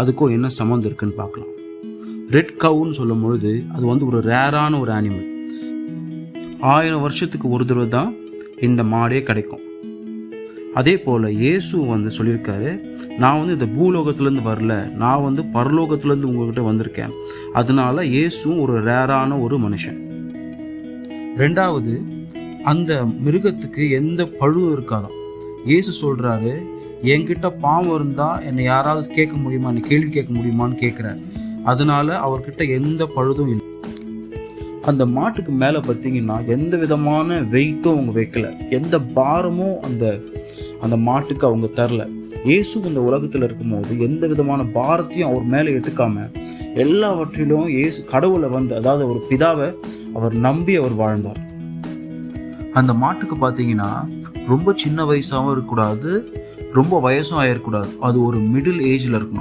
அதுக்கும் என்ன சம்மந்தம் இருக்குன்னு பார்க்கலாம். ரெட் கவுன்னு சொல்லும் பொழுது அது ஒரு ரேரான ஒரு அனிமல். 1000 வருஷத்துக்கு ஒரு தடவை தான் இந்த மாடே கிடைக்கும். அதே போல் இயேசு சொல்லியிருக்காரு, நான் இந்த பூலோகத்துலேருந்து வரல, நான் பரலோகத்துலேருந்து உங்ககிட்ட வந்திருக்கேன். அதனால இயேசுவும் ஒரு ரேரான ஒரு மனுஷன். ரெண்டாவது, அந்த மிருகத்துக்கு எந்த பழுவும் இருக்காதான். இயேசு சொல்றாரு, என்கிட்ட பாவம் இருந்தா என்னை யாராவது கேட்க முடியுமா, என்னை கேள்வி கேட்க முடியுமான்னு கேட்குறாரு. அதனால அவர்கிட்ட எந்த பழுதும் இல்லை. அந்த மாட்டுக்கு மேலே பார்த்தீங்கன்னா எந்த விதமான வெயிட்டும் அவங்க வைக்கல, எந்த பாரமும் அந்த மாட்டுக்கு அவங்க தரல. இயேசு இந்த உலகத்தில் இருக்கும்போது எந்த விதமான பாரத்தையும் அவர் மேலே ஏற்றுக்காம எல்லாவற்றிலும் இயேசு கடவுளை அதாவது ஒரு பிதாவை அவர் நம்பி அவர் வாழ்ந்தார். அந்த மாட்டுக்கு பார்த்தீங்கன்னா ரொம்ப சின்ன வயசாகவும் இருக்கக்கூடாது, ரொம்ப வயசும் ஆயிடக்கூடாது. அது ஒரு மிடில் ஏஜில் இருக்கணும்.